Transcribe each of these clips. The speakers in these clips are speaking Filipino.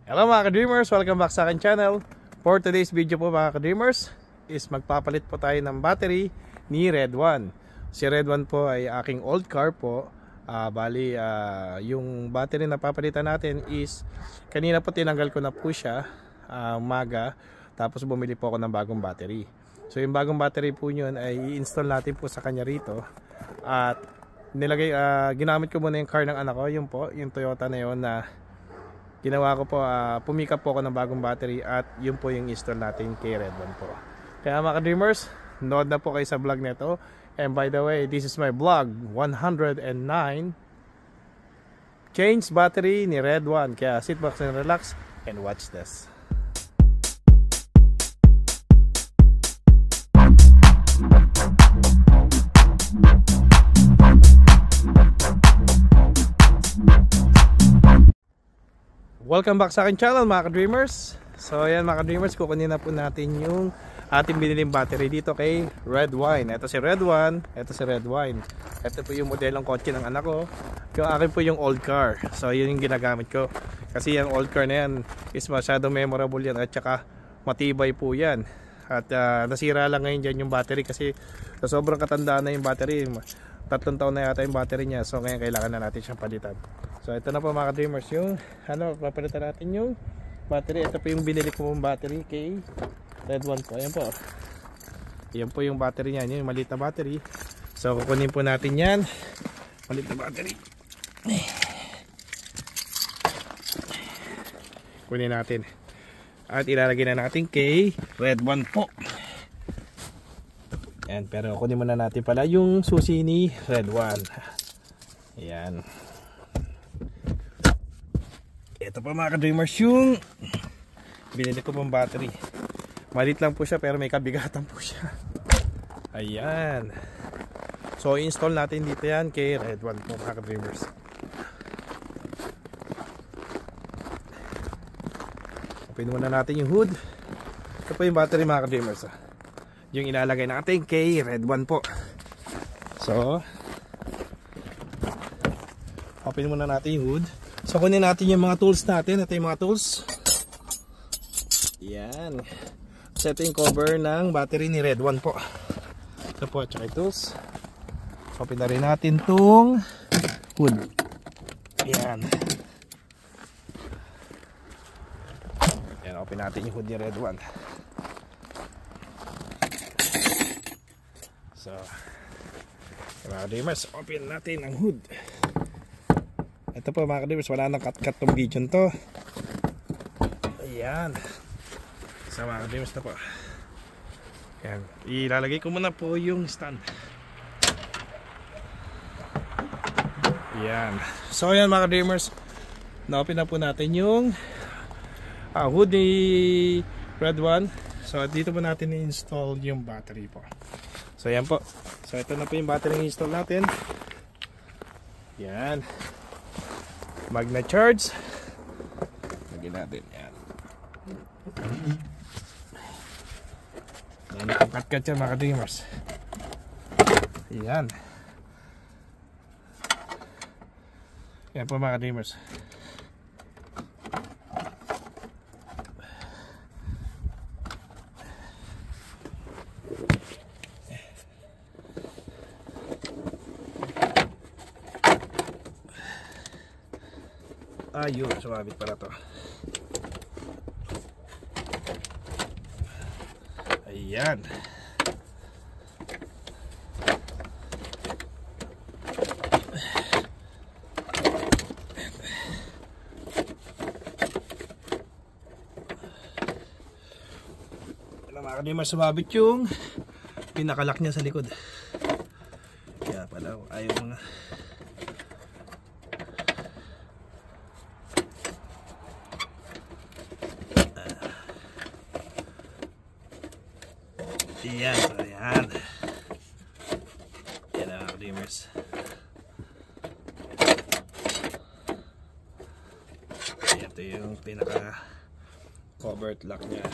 Hello mga ka-dreamers, welcome back sa akin channel. For today's video po mga ka-dreamers is magpapalit po tayo ng battery ni Red One. Si Red One po ay aking old car po. Yung battery na papalitan natin is kanina po tinanggal ko na po siya umaga, tapos bumili po ako ng bagong battery. So yung bagong battery po yun ay i-install natin po sa kanya rito. At ginamit ko muna yung car ng anak ko, yun po, yung Toyota na yun na ginawa ko po, pumikap po ako ng bagong battery at yun po yung install natin kay Red One po. Kaya mga ka-dreamers, nood na po kayo sa vlog nito. And by the way, this is my vlog 109 change battery ni Red One. Kaya sit back and relax and watch this. Welcome back sa akin channel mga ka-dreamers. So ayan mga ka-dreamers, kukunin na po natin yung ating biniling battery dito kay Red Wine. Ito si Red One, ito si Red Wine. Ito po yung modelong kotse ng anak ko. Yung akin po yung old car. So yun yung ginagamit ko. Kasi yung old car na yan is masyadong memorable yan at saka matibay po yan. At nasira lang ngayon dyan yung battery kasi sobrang katandaan na yung battery. 3 taon na yata yung battery niya. So ngayon kailangan na natin siyang palitan. So ito na po mga ka-dreamers yung papalitan natin yung battery. Ito po yung binili ko mong battery kay Red One po. Ayan po. Ayan po yung battery niya. Yung maliit na battery. So kukunin po natin yan. Maliit na battery. Kunin natin. At ilalagay na natin kay Red One po. Ayan, pero kunin muna natin pala yung susi ni Red One. Ayan. Ito pa mga ka-dreamers yung binili ko pong battery. Malit lang po siya pero may kabigatan po siya. Ayan. So install natin dito yan kay Red One po mga ka-dreamers. Open muna natin yung hood. Ito po yung battery mga ka-dreamers. Yung ilalagay natin kay Red One po. So open muna natin yung hood. So kunin natin yung mga tools natin. Ito yung mga tools. Yan. So ito yung cover ng battery ni Red One po. Ito po, tsaka yung tools. Open na rin natin itong hood. Yan. Yan, open natin yung hood ni Red One. So mga ka-dreamers, open natin ang hood. Ito po mga ka-dreamers, wala nang cut tong video to. Ayan. So mga ka-dreamers na po. Ayan. Ilalagay ko muna po yung stand. Ayan. So ayan mga ka-dreamers, na-open na po natin yung hood ni Red One. So dito po natin i-install yung battery po. So ayan po. So ito na po yung battery i-install natin. Ayan. Magna charge. Lagyan natin yan. Yan yung cut-cut yan mga ka-dreamers. Yan. Yan po mga ka-dreamers. Ayun, sumabit pala to. Ayan. Mga ka-dreamers, sumabit yung pinakalak niya sa likod. Kaya pala ayaw mga Ayan, so ayan. Ayan na mga ka-dreamers. Ito yung pinaka covered lock nya.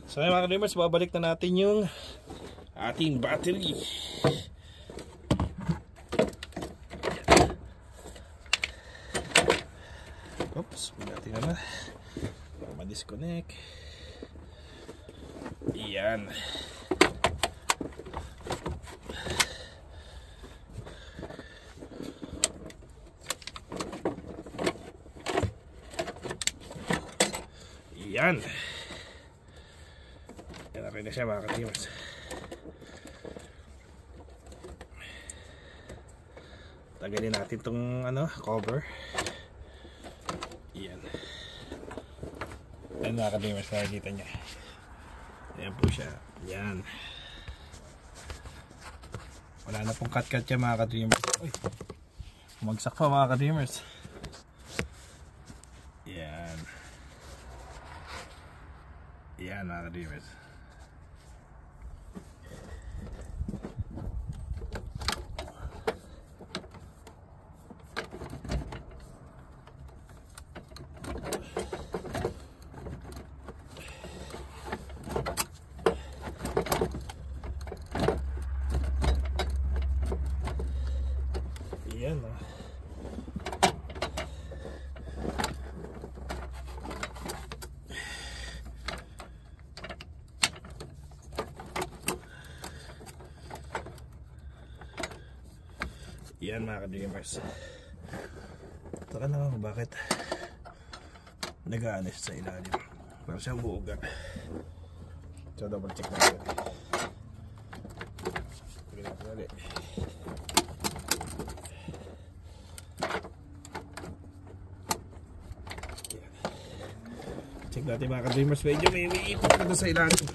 So ayan mga ka-dreamers, babalik na natin yung ating battery. Oops. natin na para ma-disconnect. Yan. Yan. Yan, okay na siya mga ka-dreamers. Tagalin natin itong cover. Yan. Yan mga ka-dreamers, nakikita niya. Ayan po siya. Yan. Wala na pong cut-cut yan mga ka-dreamers. Uy, umagsak pa mga ka-dreamers. Yan. Yan mga ka-dreamers. Yan o. Yan mga ka-dreamers. Taka na ako bakit nag-aanis sa ilalim. Parang siyang buuga. So double check natin. Tignan natin ulit. Check natin mga ka-dreamers. Medyo may ipot na sa ilalim.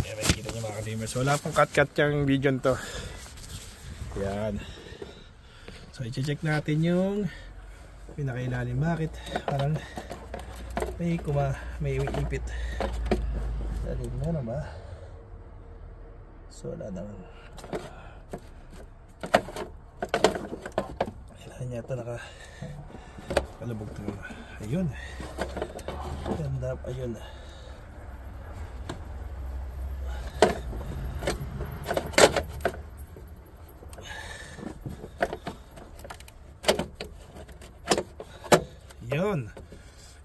Ayan, makikita nyo mga ka-dreamers. Wala pong cut-cut yung video to. Yan. So i-check natin yung pinakailalim. Bakit? Parang may ipit. Dalim na naman ba? So wala naman. Kailangan niya ito nakalubog ito. Ayun. Ganda. Ayun. Yun.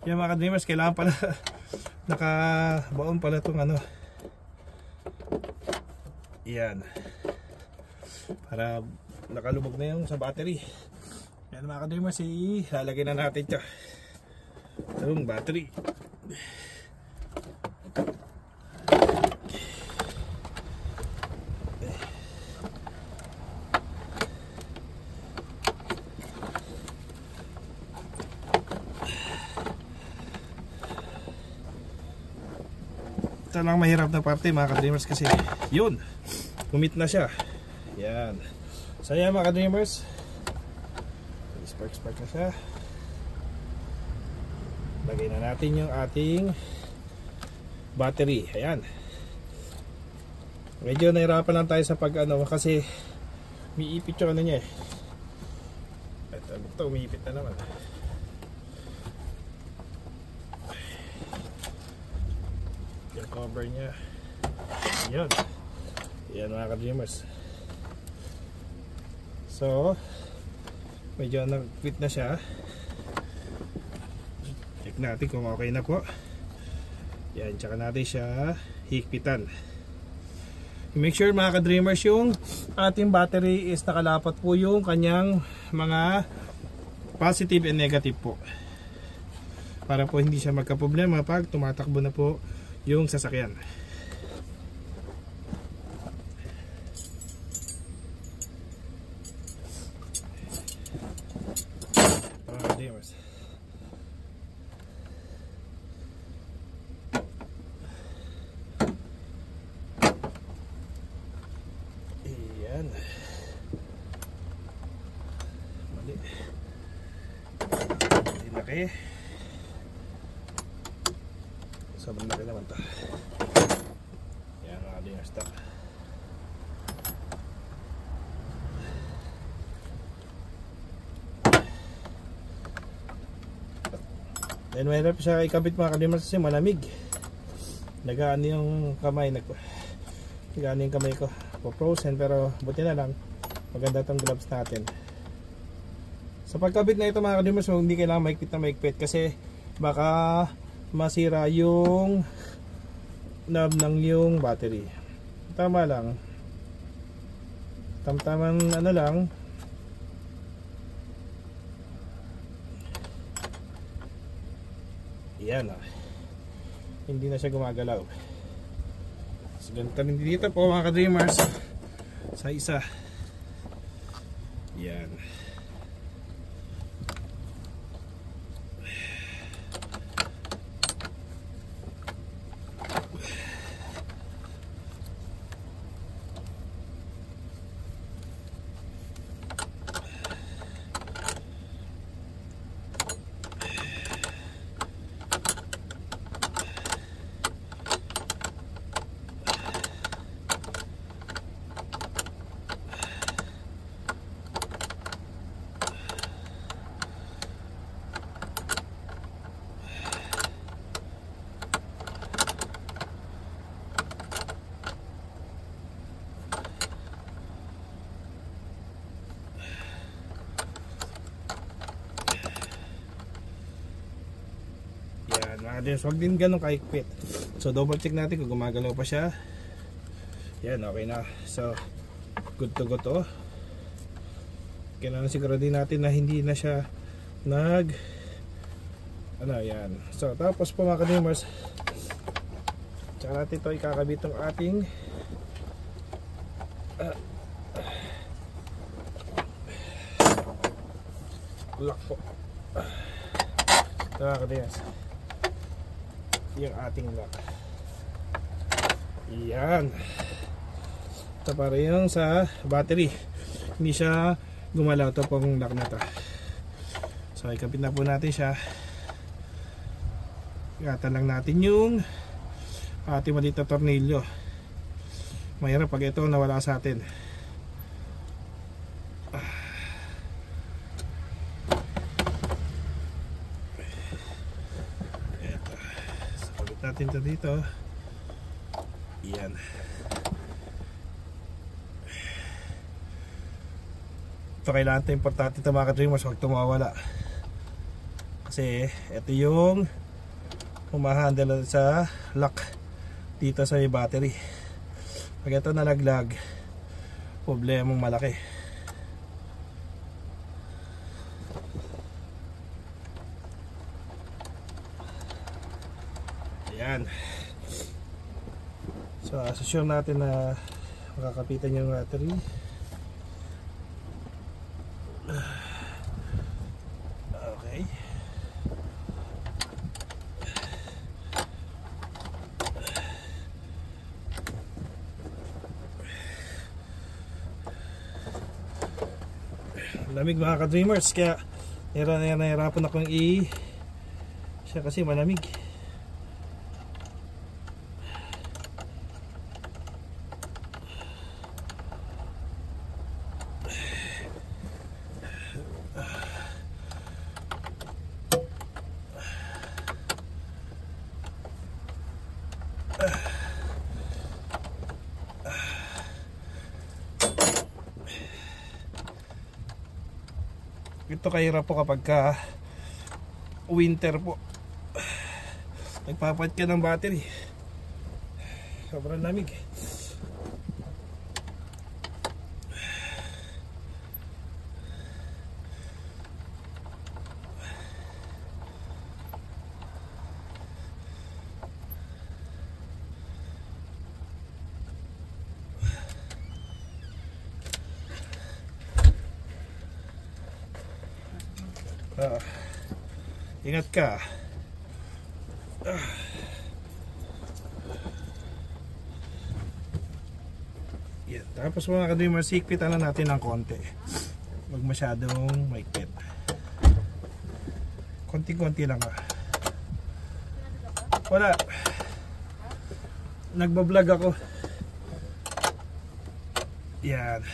Yan mga ka-dreamers, kailangan pala nakabaon pala itong yan para nakalubog na yung sa battery. Yan mga ka-dreamers, ilalagay na natin ito itong battery. Ito lang mahirap na parte mga ka-dreamers kasi yun, commit na siya. Yan. So yan mga ka-dreamers, spark na siya. Lagay na natin yung ating battery. Ayan. Medyo nahirapan lang tayo sa pag kasi umiipit yung niya eh. Ito umiipit na naman. Cover niya. Yan. Yan mga ka-dreamers. So medyo nag-fit na siya. Check natin kung okay na po. Yan, tsaka natin siya higpitan. Make sure mga ka-dreamers yung ating battery is nakalapat po yung kanyang mga positive and negative po, para po hindi siya magka-problema pag tumatakbo na po yung sasakyan. Ayan. Mali. Laki. Sobrang laki naman ito. Yan mga ka-dreamers ito. Then mahirap siya ikabit mga ka-dreamers kasi malamig. Nagaan yung kamay. Nagaan yung kamay ko. Frozen, pero buti na lang maganda itong gloves natin. Sa pagkabit na ito mga kadreamers, hindi kailangan maigpit na maigpit kasi baka masira yung knob ng yung battery. Tama lang. Tamtamang ano lang. Yan ah. Hindi na siya gumagalaw. So ganito rin dito po mga kadreamers. Sa isa. Yan. Huwag din ganun kaikpit. So double check natin kung gumagalaw pa siya. Yan, okay na. So good to go to. Kailangan siguro din natin na hindi na siya yan. So tapos po mga kadreamers, tsaka natin ito ikakabit ng ating lock po. Mga kadreamers, yung ating lock. Yan. Ito para yung sa battery. Hindi siya gumalaw. Ito pong lock na ito. So ikapit na po natin siya. Ingatan lang natin yung ating maliit na tornilyo. Mahirap pag ito nawala sa atin. Natin ito dito. Yan. Ito kailangan ito, importante ito mga kadreamers, huwag ito mawawala kasi ito yung humahandle sa lock dito sa battery. Pag ito nalaglag, problemang malaki. Ayan. So assume natin na makakapitan yung battery. Okay. Lamig mga kadreamers, kaya nahirapan akong siya kasi malamig. Ito kahirap po kapag winter po, nagpapalit ka ng battery, sobrang lamig. Ingat ka. Yan. Tapos mga kadreamers, sikpitan lang natin ng konti. Huwag masyadong maikpit. Konti-konti lang ka. Wala. Nagbablog ako. Yan.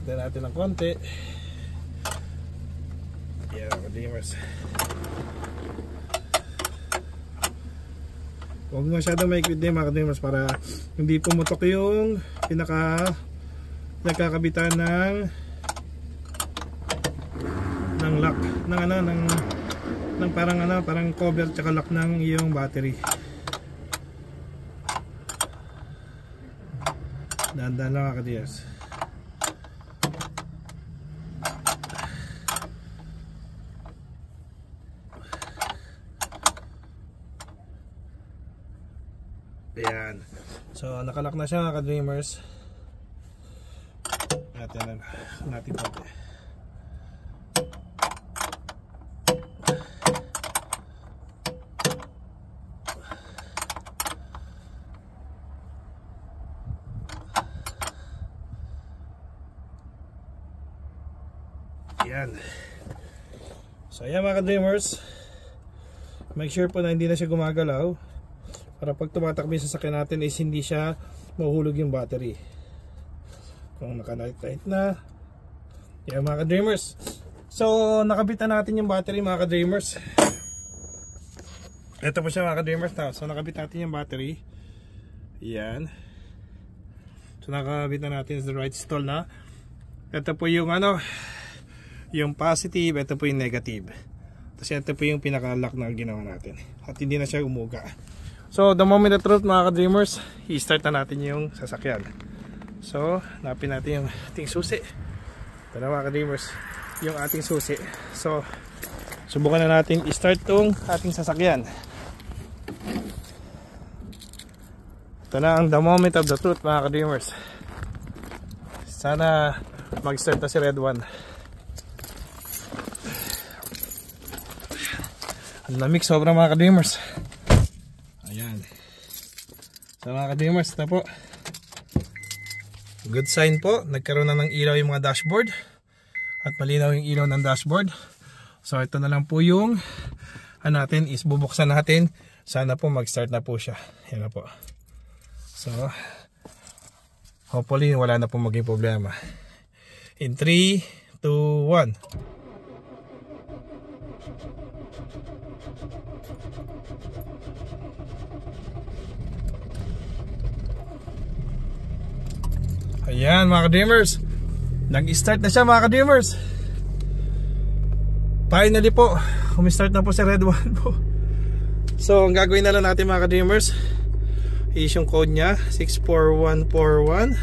Tignan natin ng konti. Yan, kadreamers. Huwag masyadong maikpit din mga ka-dreamers para hindi pumutok yung nagkakabitan ng lock ng parang cover tsaka lock ng iyong battery. Dahan-dahan lang mga ka-dreamers. Ayan. So nakalock na siya mga ka-dreamers. At yan natin konti. Ayan. So ayan mga ka-dreamers, make sure po na hindi na siya gumagalaw para pag tumatakbo yung sasakyan natin is hindi siya mahuhulog yung battery. Kung naka-night na. Ayan mga ka-dreamers. So nakabitan natin yung battery mga ka-dreamers. Ito po siya mga ka-dreamers na. So nakabit natin yung battery. Ayan. So nakabit na natin sa right stall na. Ito po yung yung positive, ito po yung negative. Tapos ito po yung pinaka-lock na ginawa natin. At hindi na siya umuga. So the moment of truth mga ka-dreamers, i-start na natin yung sasakyan. So napin natin yung ating susi. Ito na mga ka-dreamers, yung ating susi. So subukan na natin i-start tong ating sasakyan. Ito na ang the moment of the truth mga ka-dreamers. Sana mag-start na si Red One. Ang lamig sobra mga ka-dreamers. Ayan. So mga ka-dreamers, ito po. Good sign po. Nagkaroon na ng ilaw yung mga dashboard. At malinaw yung ilaw ng dashboard. So ito na lang po yung natin is bubuksan natin. Sana po mag-start na po siya. Yan na po. So hopefully wala na po maging problema. In 3, 2, 1. Ayan mga ka-dreamers, nag-start na siya mga ka-dreamers. Finally po, umistart na po si Red One po. So ang gagawin na lang natin mga ka-dreamers is yung code nya 64141.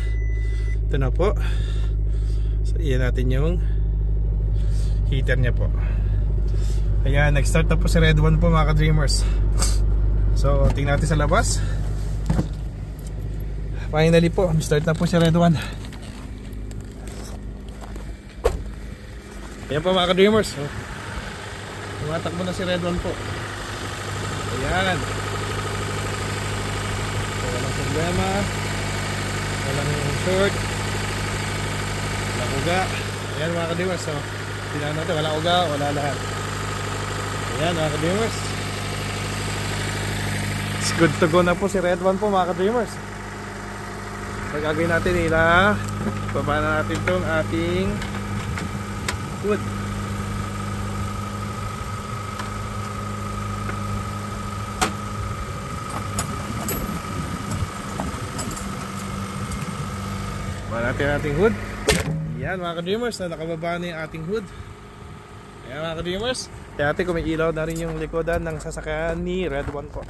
Ito na po. So iyan natin yung heater nya po. Ayan, nag-start na po si Red One po mga ka-dreamers. So tingnan natin sa labas. Finally po, start na po si Red One. Ayan po mga ka-dreamers. Tumatakbo na si Red One po. Ayan. So, walang problema. Walang short. Walang uga. Ayan mga ka-dreamers. So, tingnan natin, walang uga, wala lahat. Ayan mga ka-dreamers. It's good to go na po si Red One po mga ka-dreamers. So gagawin natin baba na natin itong ating hood. Baba natin ating hood. Yan mga ka-dreamers, na nakababa na yung ating hood. Yan mga ka-dreamers, kaya natin kung may ilaw na rin yung likodan ng sasakyan ni Red One po.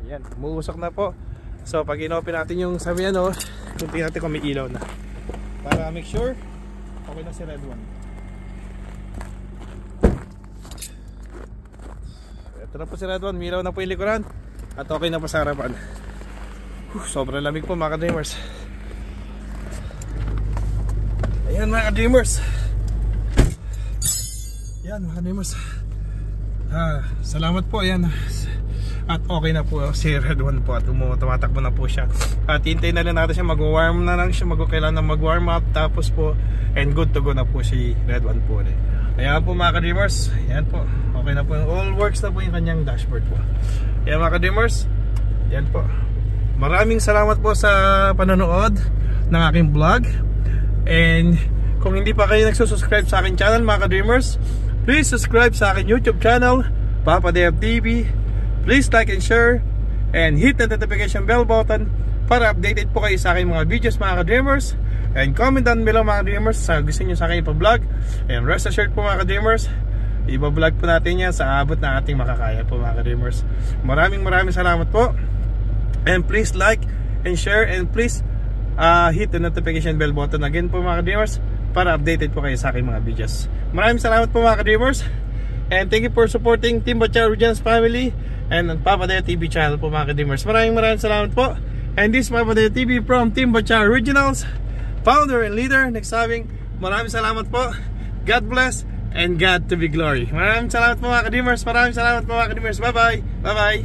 Ayan, umuusok na po. So pag in-open natin yung sabi tingnan natin kung may ilaw na, para make sure okay na si Red One. Ito na po si Red One, may ilaw na po yung likuran at okay na po sa harapan. Sobrang lamig po mga ka-dreamers. Ayan mga ka-dreamers. Ayan mga ka-dreamers. Salamat po. Ayan. At okay na po si Red One po at tumatakbo na po siya. At hintayin na lang natin siya, mag-warm na lang siya, kailangan na mag-warm up. Tapos po, and good to go na po si Red One po ulit. Ayan po mga ka-dreamers. Ayan po, okay na po, all works na po yung kanyang dashboard po. Ayan mga ka-dreamers. Ayan po, maraming salamat po sa panonood ng aking vlog. And kung hindi pa kayo nagsusubscribe sa aking channel mga ka-dreamers, please subscribe sa aking YouTube channel, Papa Dev TV. Please like and share and hit the notification bell button para updated po kayo sa aking mga videos mga ka-dreamers. And comment down below mga ka-dreamers sa gusto nyo sa akin ipa-vlog. And rest assured po mga ka-dreamers, iba-vlog po natin yan sa abot na ating makakaya po mga ka-dreamers. Maraming salamat po. And please like and share and please hit the notification bell button again po mga ka-dreamers para updated po kayo sa aking mga videos. Maraming salamat po mga ka-dreamers. And thank you for supporting Team Batcha Originals family and Papa Dev TV channel po mga ka-dreamers. Maraming salamat po. And this is Papa Dev TV from Team Batcha Originals, founder and leader. Nagsabing maraming salamat po. God bless and God to be glory. Maraming salamat po mga ka-dreamers. Maraming salamat po mga ka-dreamers. Bye bye. Bye bye.